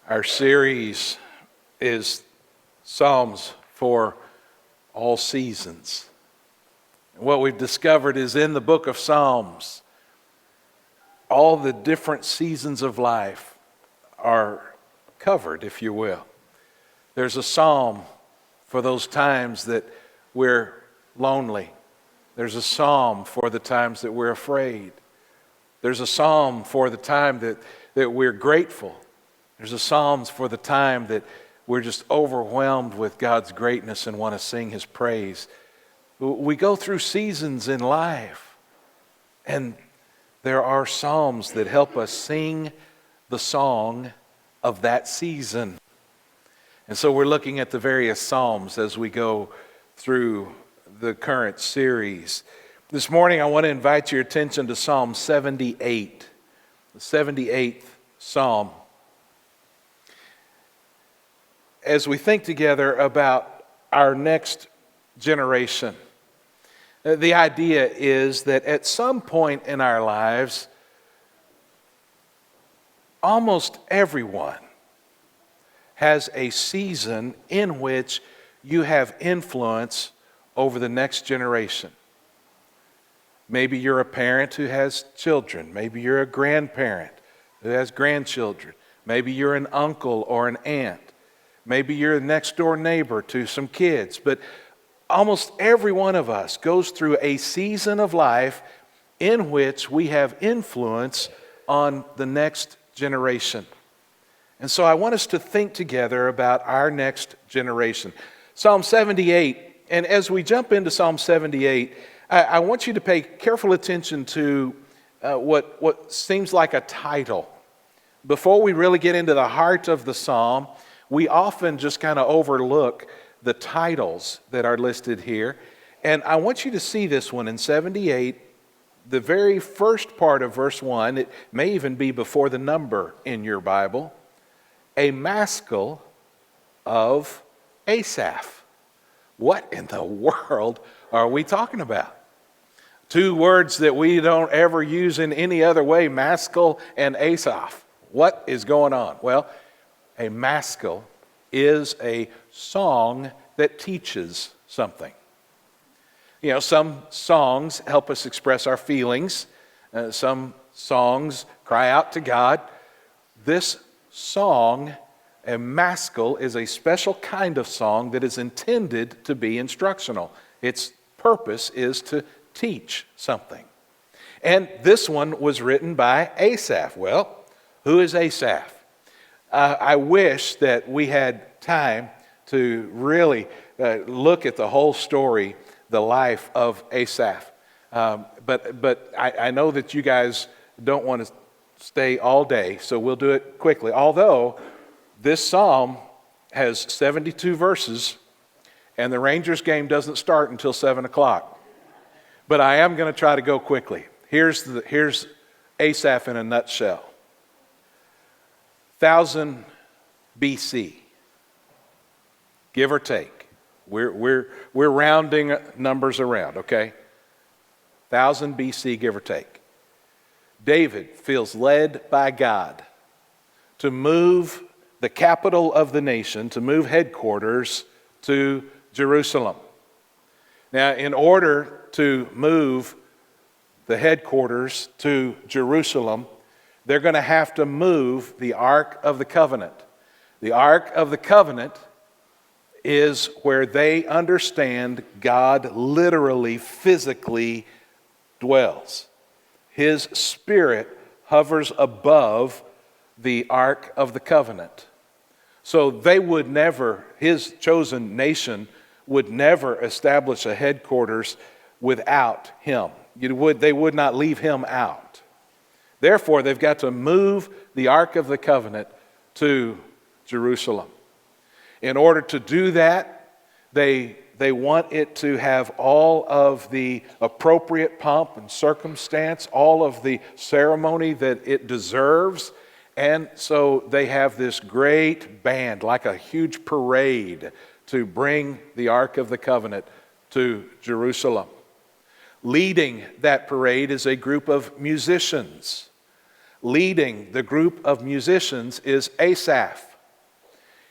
Our series is Psalms for all seasons. What we've discovered is in the book of Psalms, all the different seasons of life are covered, if you will. There's a psalm for those times that we're lonely. There's a psalm for the times that we're afraid. There's a psalm for the time that we're grateful. There's a psalms for the time that we're just overwhelmed with God's greatness and want to sing His praise. We go through seasons in life, and there are psalms that help us sing the song of that season. And so we're looking at the various psalms as we go through the current series. This morning I want to invite your attention to Psalm 78, the 78th Psalm. As we think together about our next generation, the idea is that at some point in our lives, almost everyone has a season in which you have influence over the next generation. Maybe you're a parent who has children. Maybe you're a grandparent who has grandchildren. Maybe you're an uncle or an aunt. Maybe you're a next door neighbor to some kids. But almost every one of us goes through a season of life in which we have influence on the next generation. And so I want us to think together about our next generation. Psalm 78, and as we jump into Psalm 78, I want you to pay careful attention to what seems like a title. Before we really get into the heart of the psalm, we often just kind of overlook the titles that are listed here. And I want you to see this one in 78, the very first part of verse 1. It may even be before the number in your Bible. A maskil of Asaph. What in the world are we talking about? Two words that we don't ever use in any other way, maskil and Asaph. What is going on? Well, a maskil is a song that teaches something. You know, some songs help us express our feelings. Some songs cry out to God. This song, a maskil, is a special kind of song that is intended to be instructional. Its purpose is to teach something. And this one was written by Asaph. Well, who is Asaph? I wish that we had time to really look at the whole story, the life of Asaph. But I know that you guys don't want to stay all day, so we'll do it quickly. Although this psalm has 72 verses, and the Rangers game doesn't start until 7 o'clock. But I am going to try to go quickly. Here's Asaph in a nutshell. 1000 BC, give or take. We're rounding numbers around, okay? 1000 BC, give or take. David feels led by God to move the capital of the nation, to move headquarters to Jerusalem. Now, in order to move the headquarters to Jerusalem, they're going to have to move the Ark of the Covenant. The Ark of the Covenant is where they understand God literally, physically dwells. His Spirit hovers above the Ark of the Covenant. So they would never, His chosen nation would never establish a headquarters without Him. They would not leave Him out. Therefore, they've got to move the Ark of the Covenant to Jerusalem. In order to do that, they want it to have all of the appropriate pomp and circumstance, all of the ceremony that it deserves. And so they have this great band, like a huge parade, to bring the Ark of the Covenant to Jerusalem. Leading that parade is a group of musicians. Leading the group of musicians is Asaph.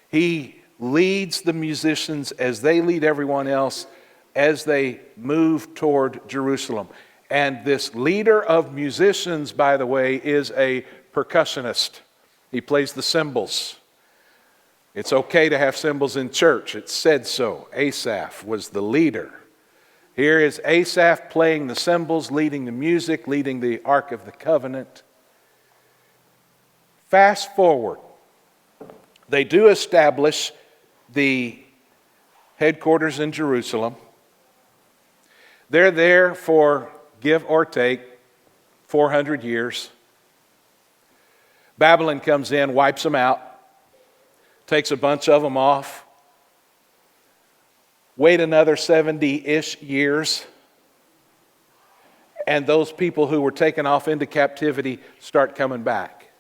He leads the musicians as they lead everyone else as they move toward Jerusalem. And this leader of musicians, by the way, is a percussionist. He plays the cymbals. It's okay to have cymbals in church. It said so. Asaph was the leader. Here is Asaph playing the cymbals, leading the music, leading the Ark of the Covenant. Fast forward. They do establish the headquarters in Jerusalem. They're there for, give or take, 400 years. Babylon comes in, wipes them out, takes a bunch of them off. Wait another 70-ish years, and those people who were taken off into captivity start coming back.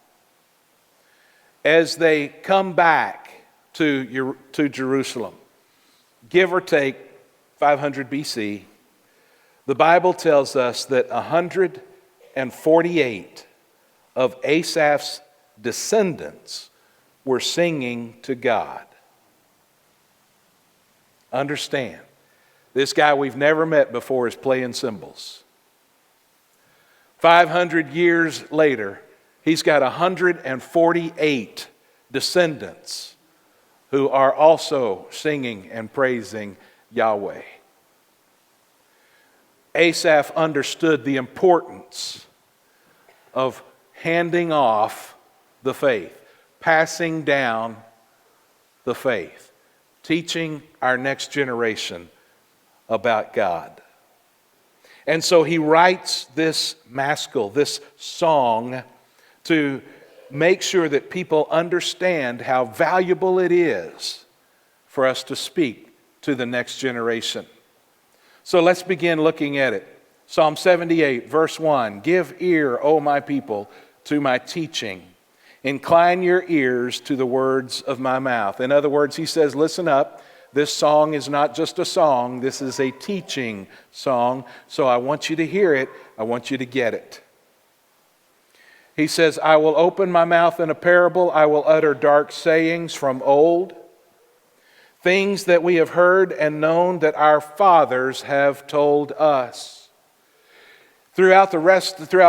As they come back to Jerusalem, give or take 500 BC, the Bible tells us that 148 of Asaph's descendants were singing to God. Understand, this guy we've never met before is playing cymbals. 500 years later, he's got 148 descendants who are also singing and praising Yahweh. Asaph understood the importance of handing off the faith, passing down the faith, teaching our next generation about God. And so he writes this maskil, this song, to make sure that people understand how valuable it is for us to speak to the next generation. So let's begin looking at it. Psalm 78, verse 1, "Give ear, O my people, to my teaching. Incline your ears to the words of my mouth." In other words, he says, listen up. This song is not just a song. This is a teaching song. So I want you to hear it. I want you to get it. He says, "I will open my mouth in a parable. I will utter dark sayings from old, things that we have heard and known that our fathers have told us." Throughout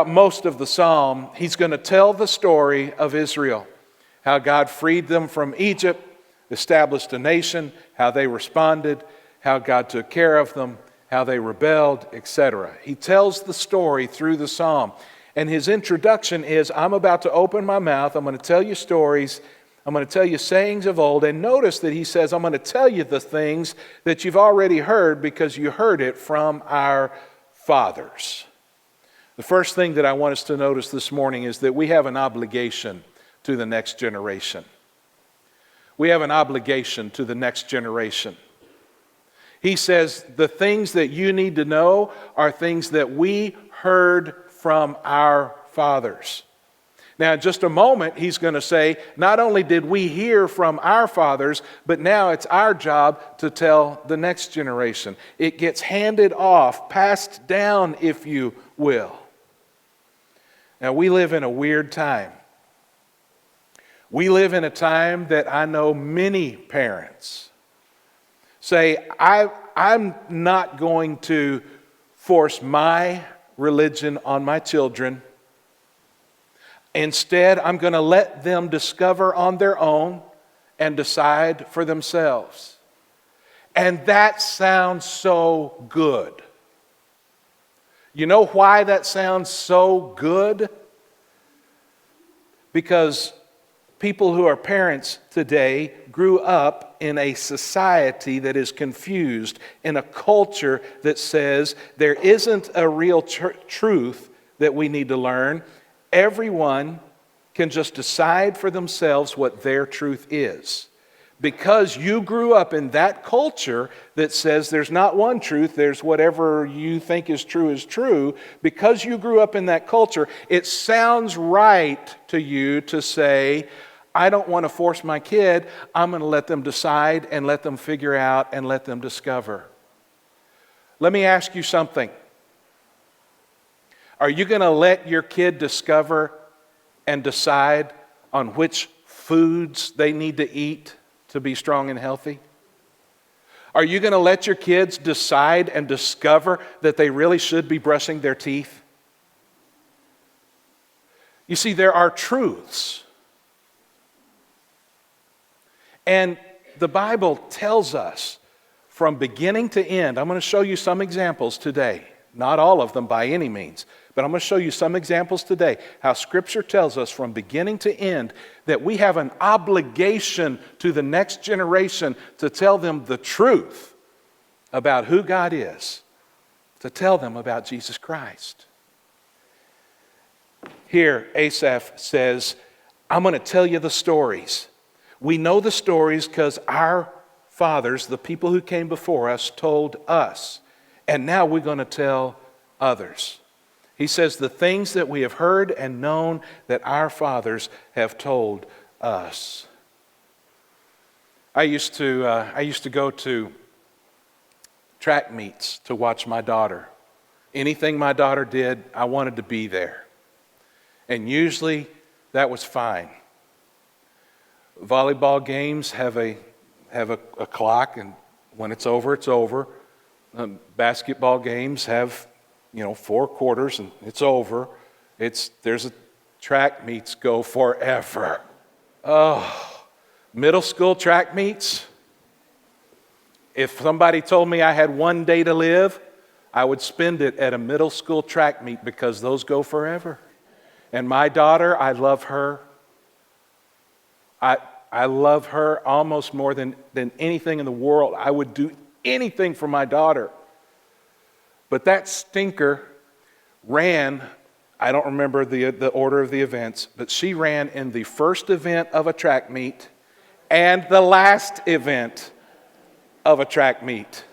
most of the psalm, he's going to tell the story of Israel, how God freed them from Egypt, established a nation, how they responded, how God took care of them, how they rebelled, etc. He tells the story through the psalm. And his introduction is, I'm about to open my mouth, I'm going to tell you stories, I'm going to tell you sayings of old. And notice that he says, I'm going to tell you the things that you've already heard because you heard it from our fathers. The first thing that I want us to notice this morning is that we have an obligation to the next generation. We have an obligation to the next generation. He says the things that you need to know are things that we heard from our fathers. Now, in just a moment, he's going to say, not only did we hear from our fathers, but now it's our job to tell the next generation. It gets handed off, passed down, if you will. Now, we live in a weird time. We live in a time that I know many parents say, I'm not going to force my religion on my children. Instead, I'm going to let them discover on their own and decide for themselves. And that sounds so good. You know why that sounds so good? Because people who are parents today grew up in a society that is confused, in a culture that says there isn't a real truth that we need to learn. Everyone can just decide for themselves what their truth is. Because you grew up in that culture that says there's not one truth, there's whatever you think is true. Because you grew up in that culture, it sounds right to you to say, I don't want to force my kid, I'm going to let them decide and let them figure out and let them discover. Let me ask you something. Are you going to let your kid discover and decide on which foods they need to eat? to be strong and healthy? Are you going to let your kids decide and discover that they really should be brushing their teeth? You see, there are truths. And the Bible tells us from beginning to end. I'm going to show you some examples today. Not all of them by any means, but I'm going to show you some examples today how Scripture tells us from beginning to end that we have an obligation to the next generation to tell them the truth about who God is, to tell them about Jesus Christ. Here, Asaph says, I'm going to tell you the stories. We know the stories because our fathers, the people who came before us, told us. And now we're going to tell others. He says the things that we have heard and known that our fathers have told us. I used to go to track meets to watch my daughter. Anything my daughter did, I wanted to be there. And usually that was fine. Volleyball games have a clock, and when it's over, it's over. Basketball games have, 4 quarters, and it's over. There's a track meets go forever. Oh, middle school track meets. If somebody told me I had one day to live, I would spend it at a middle school track meet because those go forever. And my daughter, I love her. I love her almost more than anything in the world. I would do anything for my daughter. But that stinker ran, I don't remember the order of the events, but she ran in the first event of a track meet and the last event of a track meet.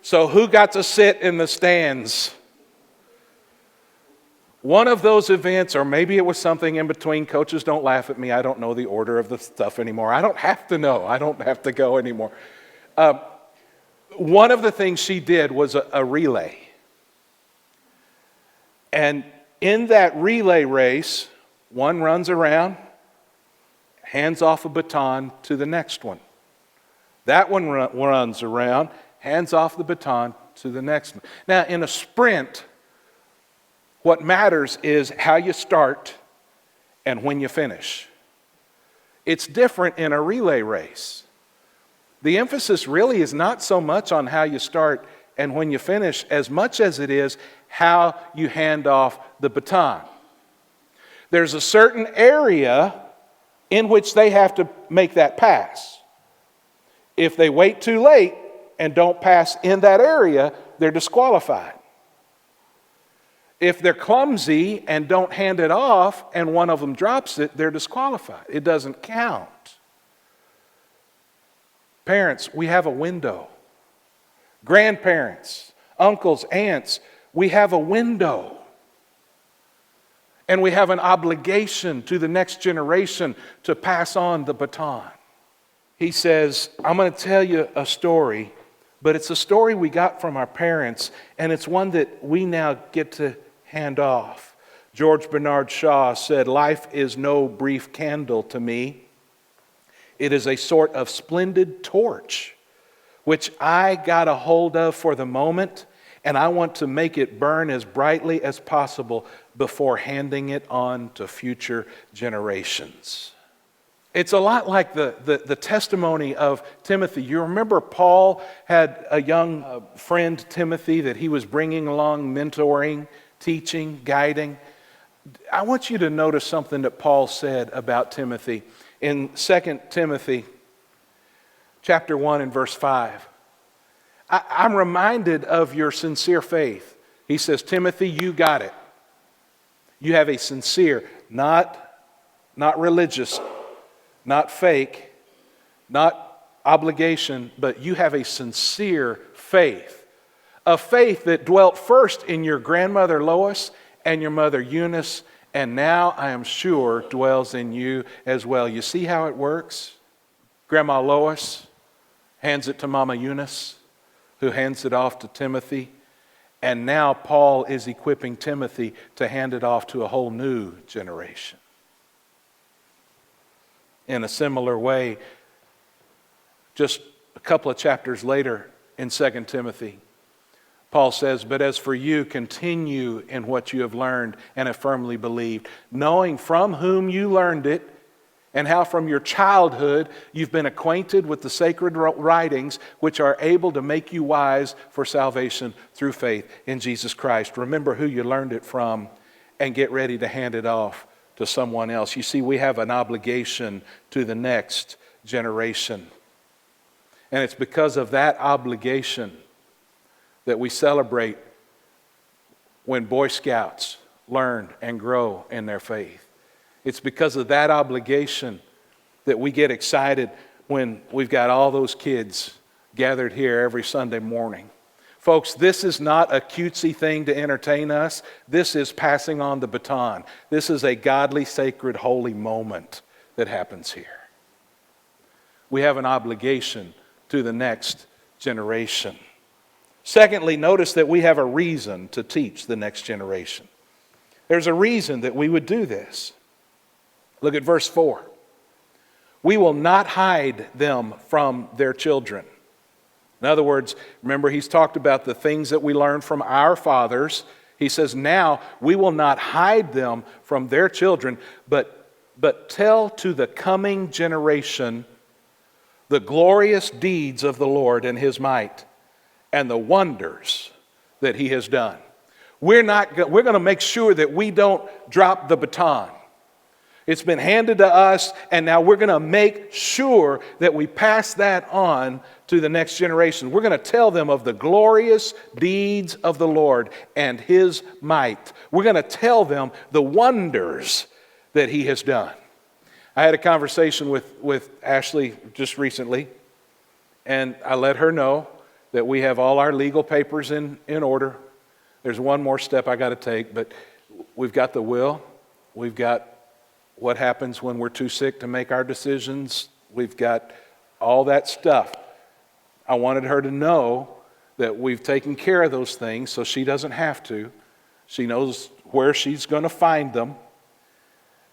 So who got to sit in the stands? One of those events, or maybe it was something in between. Coaches, don't laugh at me. I don't know the order of the stuff anymore. I don't have to know. I don't have to go anymore. One of the things she did was a relay. And in that relay race, one runs around, hands off a baton to the next one. That one runs around, hands off the baton to the next one. Now, in a sprint, what matters is how you start and when you finish. It's different in a relay race. The emphasis really is not so much on how you start and when you finish as much as it is how you hand off the baton. There's a certain area in which they have to make that pass. If they wait too late and don't pass in that area, they're disqualified. If they're clumsy and don't hand it off and one of them drops it, they're disqualified. It doesn't count. Parents, we have a window. Grandparents, uncles, aunts, we have a window. And we have an obligation to the next generation to pass on the baton. He says, I'm going to tell you a story, but it's a story we got from our parents, and it's one that we now get to hand off. George Bernard Shaw said, life is no brief candle to me. It is a sort of splendid torch, which I got a hold of for the moment, and I want to make it burn as brightly as possible before handing it on to future generations. It's a lot like the testimony of Timothy. You remember Paul had a young friend, Timothy, that he was bringing along, mentoring, teaching, guiding. I want you to notice something that Paul said about Timothy in 2 Timothy chapter 1 and verse 5. I'm reminded of your sincere faith. He says, Timothy, you got it. You have a sincere, not religious, not fake, not obligation, but you have a sincere faith. A faith that dwelt first in your grandmother Lois and your mother Eunice, and now I am sure dwells in you as well. You see how it works? Grandma Lois hands it to Mama Eunice, who hands it off to Timothy, and now Paul is equipping Timothy to hand it off to a whole new generation. In a similar way, Just a couple of chapters later in 2 Timothy, Paul says, "But as for you, continue in what you have learned and have firmly believed, knowing from whom you learned it, and how from your childhood you've been acquainted with the sacred writings, which are able to make you wise for salvation through faith in Jesus Christ." Remember who you learned it from and get ready to hand it off to someone else. You see, we have an obligation to the next generation. And it's because of that obligation that we celebrate when Boy Scouts learn and grow in their faith. It's because of that obligation that we get excited when we've got all those kids gathered here every Sunday morning. Folks, this is not a cutesy thing to entertain us. This is passing on the baton. This is a godly, sacred, holy moment that happens here. We have an obligation to the next generation. Secondly, notice that we have a reason to teach the next generation. There's a reason that we would do this. Look at verse 4. "We will not hide them from their children." In other words, remember he's talked about the things that we learned from our fathers. He says, now we will not hide them from their children, but tell to the coming generation the glorious deeds of the Lord and his might, and the wonders that he has done. We're going to make sure that we don't drop the baton. It's been handed to us, and now we're going to make sure that we pass that on to the next generation. We're going to tell them of the glorious deeds of the Lord and his might. We're going to tell them the wonders that he has done. I had a conversation with Ashley just recently, and I let her know that we have all our legal papers in order. There's one more step I got to take, but we've got the will. We've got what happens when we're too sick to make our decisions. We've got all that stuff. I wanted her to know that we've taken care of those things so she doesn't have to. She knows where she's going to find them.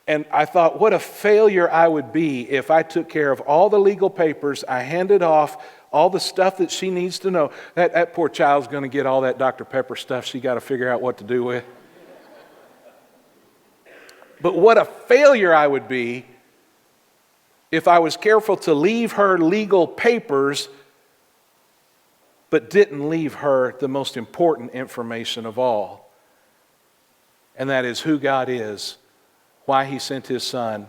And I thought, what a failure I would be if I took care of all the legal papers, I handed off all the stuff that she needs to know. That poor child's going to get all that Dr. Pepper stuff she got to figure out what to do with. But what a failure I would be if I was careful to leave her legal papers but didn't leave her the most important information of all. And that is who God is, why he sent his son,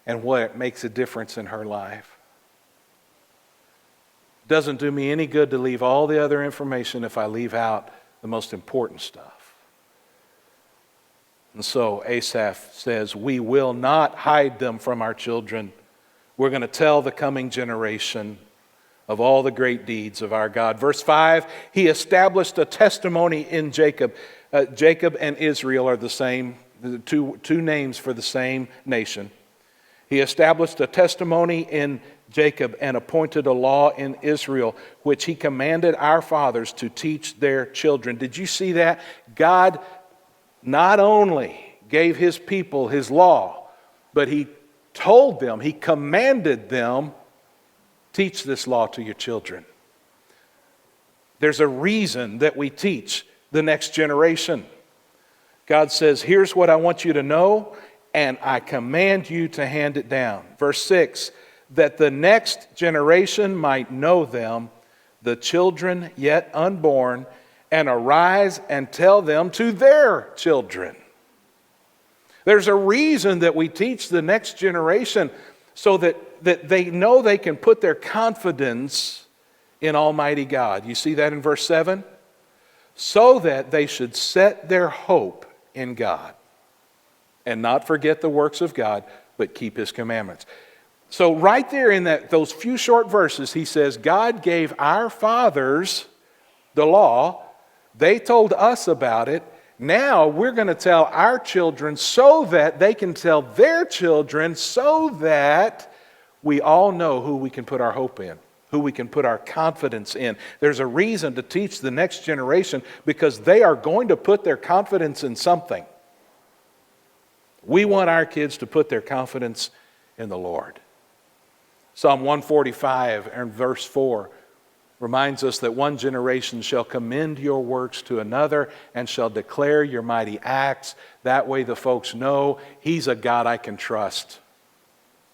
and what makes a difference in her life. Doesn't do me any good to leave all the other information if I leave out the most important stuff. And so Asaph says, we will not hide them from our children. We're going to tell the coming generation of all the great deeds of our God. Verse 5, he established a testimony in Jacob. Jacob and Israel are the same, the two names for the same nation. He established a testimony in Jacob and appointed a law in Israel, which he commanded our fathers to teach their children. Did you see that? God not only gave his people his law, but he told them, he commanded them, teach this law to your children. There's a reason that we teach the next generation. God says, here's what I want you to know, and I command you to hand it down. Verse 6, that the next generation might know them, the children yet unborn, and arise and tell them to their children. There's a reason that we teach the next generation so that they know they can put their confidence in Almighty God. You see that in verse 7? So that they should set their hope in God and not forget the works of God, but keep his commandments. So right there in those few short verses, he says, God gave our fathers the law. They told us about it. Now we're going to tell our children so that they can tell their children, so that we all know who we can put our hope in, who we can put our confidence in. There's a reason to teach the next generation because they are going to put their confidence in something. We want our kids to put their confidence in the Lord. Psalm 145 and verse 4 reminds us that one generation shall commend your works to another and shall declare your mighty acts. That way the folks know He's a God I can trust.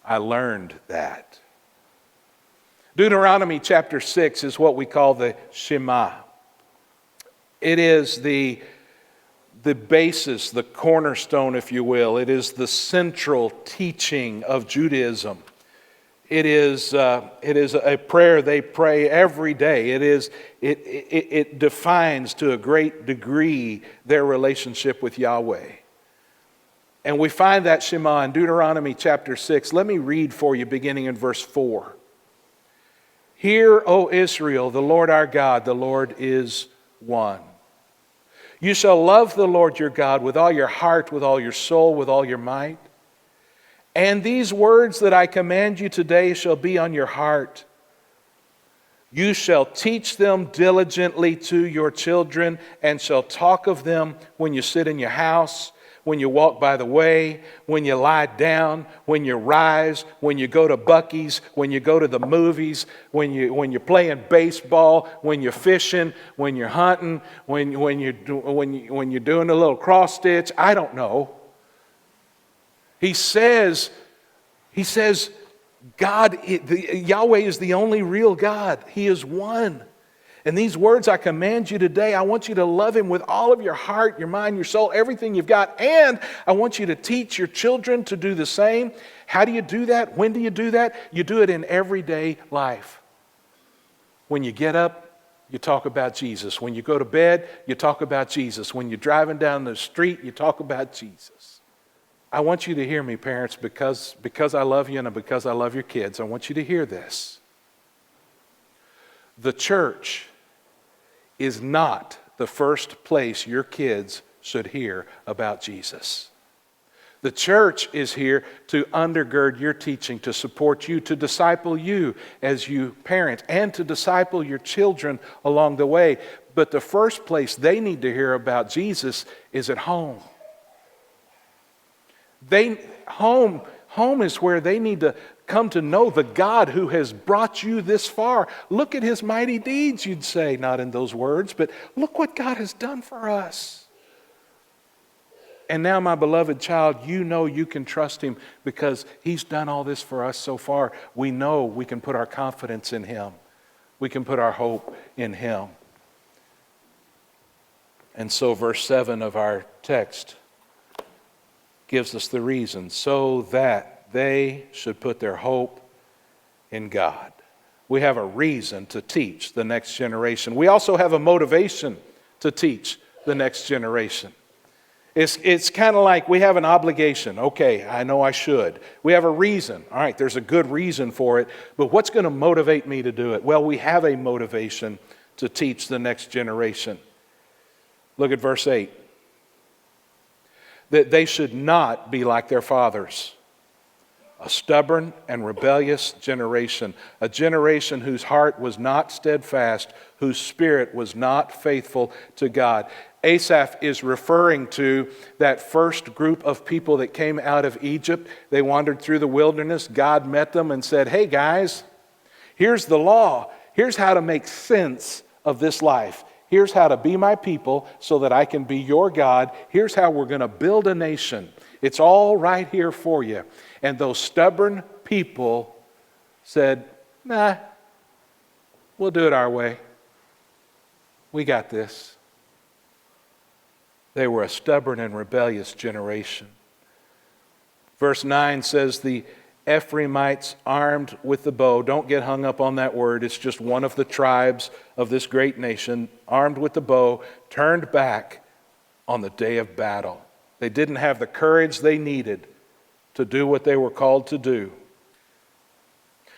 I learned that. Deuteronomy chapter 6 is what we call the Shema. It is the basis, the cornerstone, if you will. It is the central teaching of Judaism. It is a prayer they pray every day. It defines to a great degree their relationship with Yahweh. And we find that Shema in Deuteronomy chapter 6. Let me read for you beginning in verse 4. Hear, O Israel, the Lord our God, the Lord is one. You shall love the Lord your God with all your heart, with all your soul, with all your might. And these words that I command you today shall be on your heart. You shall teach them diligently to your children, and shall talk of them when you sit in your house, when you walk by the way, when you lie down, when you rise, when you go to Buc-ee's, when you go to the movies, when you're playing baseball, when you're fishing, when you're hunting, when you're doing a little cross stitch. I don't know. He says, God, Yahweh is the only real God. He is one. And these words I command you today, I want you to love Him with all of your heart, your mind, your soul, everything you've got. And I want you to teach your children to do the same. How do you do that? When do you do that? You do it in everyday life. When you get up, you talk about Jesus. When you go to bed, you talk about Jesus. When you're driving down the street, you talk about Jesus. I want you to hear me, parents, because I love you and because I love your kids. I want you to hear this. The church is not the first place your kids should hear about Jesus. The church is here to undergird your teaching, to support you, to disciple you as you parent, and to disciple your children along the way. But the first place they need to hear about Jesus is at home. Home is where they need to come to know the God who has brought you this far. Look at His mighty deeds, you'd say, not in those words, but look what God has done for us. And now, my beloved child, you know you can trust Him because He's done all this for us so far. We know we can put our confidence in Him. We can put our hope in Him. And so verse 7 of our text gives us the reason, so that they should put their hope in God. We have a reason to teach the next generation. We also have a motivation to teach the next generation. It's kind of like we have an obligation. Okay, I know I should. We have a reason. All right, there's a good reason for it, but what's going to motivate me to do it? Well, we have a motivation to teach the next generation. Look at verse 8. That they should not be like their fathers, a stubborn and rebellious generation, a generation whose heart was not steadfast, whose spirit was not faithful to God. Asaph is referring to that first group of people that came out of Egypt. They wandered through the wilderness. God met them and said, hey guys, here's the law. Here's how to make sense of this life. Here's how to be my people so that I can be your God. Here's how we're going to build a nation. It's all right here for you. And those stubborn people said, nah, we'll do it our way. We got this. They were a stubborn and rebellious generation. Verse 9 says the Ephraimites armed with the bow. Don't get hung up on that word. It's just one of the tribes of this great nation, armed with the bow, turned back on the day of battle. They didn't have the courage they needed to do what they were called to do.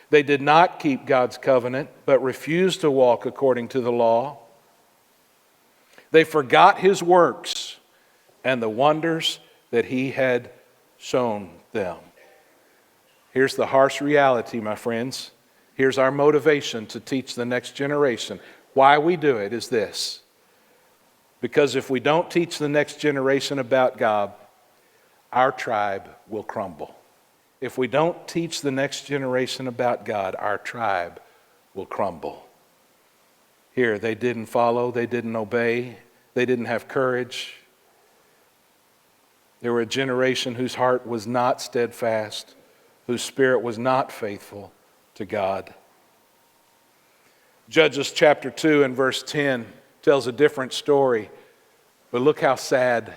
They did not keep God's covenant, but refused to walk according to the law. They forgot His works and the wonders that He had shown them. Here's the harsh reality, my friends. Here's our motivation to teach the next generation. Why we do it is this. Because if we don't teach the next generation about God, our tribe will crumble. if we don't teach the next generation about God, our tribe will crumble. Here, they didn't follow, they didn't obey, they didn't have courage. They were a generation whose heart was not steadfast, whose spirit was not faithful to God. Judges chapter 2 and verse 10 tells a different story, but look how sad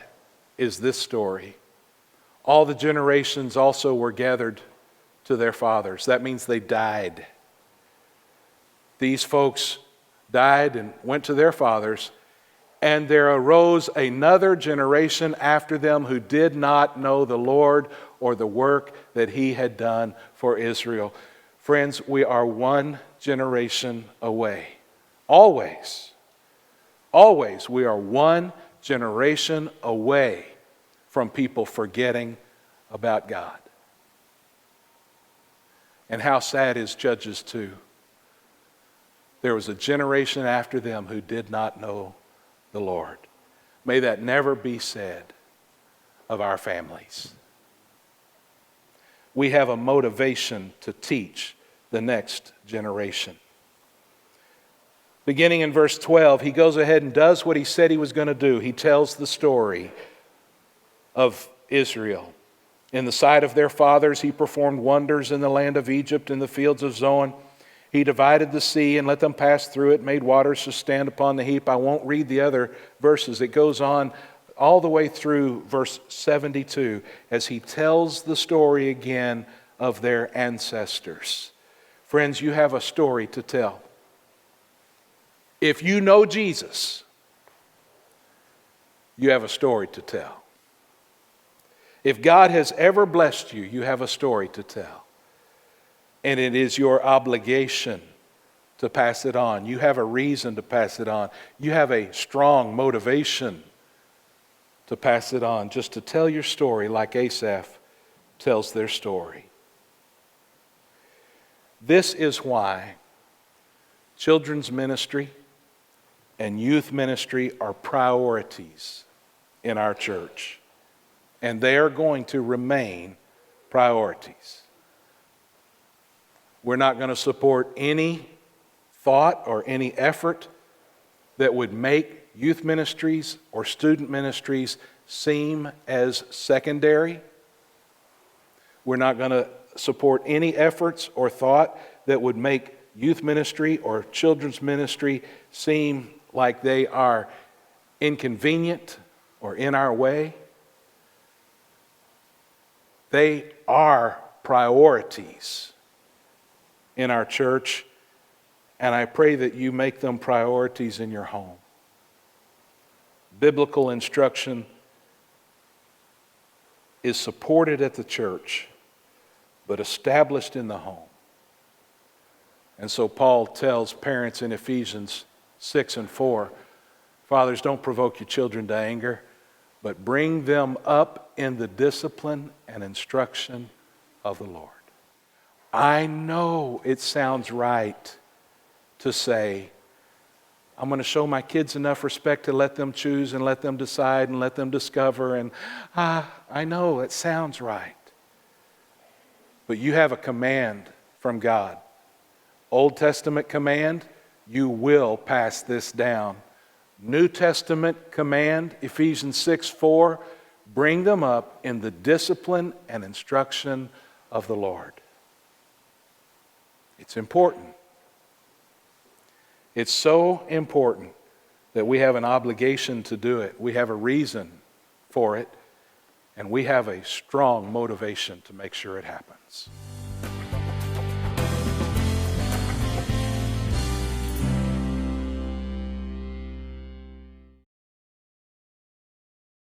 is this story. All the generations also were gathered to their fathers. That means they died. These folks died and went to their fathers, and there arose another generation after them who did not know the Lord or the work that he had done for Israel. Friends, we are one generation away. Always we are one generation away from people forgetting about God. And how sad is Judges 2? There was a generation after them who did not know the Lord. May that never be said of our families. We have a motivation to teach the next generation. Beginning in verse 12, he goes ahead and does what he said he was going to do. He tells the story of Israel. In the sight of their fathers, he performed wonders in the land of Egypt, in the fields of Zoan. He divided the sea and let them pass through it, made waters to stand upon the heap. I won't read the other verses. It goes on all the way through verse 72 as he tells the story again of their ancestors. Friends, you have a story to tell. If you know Jesus, you have a story to tell. If God has ever blessed you, you have a story to tell. And it is your obligation to pass it on. You have a reason to pass it on. You have a strong motivation to pass it on, just to tell your story like Asaph tells their story. This is why children's ministry and youth ministry are priorities in our church. And they are going to remain priorities. We're not going to support any thought or any effort that would make youth ministries or student ministries seem as secondary. We're not going to support any efforts or thought that would make youth ministry or children's ministry seem like they are inconvenient or in our way. They are priorities in our church, and I pray that you make them priorities in your home. Biblical instruction is supported at the church, but established in the home. And so Paul tells parents in Ephesians 6 and 4, fathers, don't provoke your children to anger, but bring them up in the discipline and instruction of the Lord. I know it sounds right to say, I'm going to show my kids enough respect to let them choose and let them decide and let them discover. And I know it sounds right. But you have a command from God. Old Testament command, you will pass this down. New Testament command, Ephesians 6:4, bring them up in the discipline and instruction of the Lord. It's important. It's so important that we have an obligation to do it. We have a reason for it, and we have a strong motivation to make sure it happens.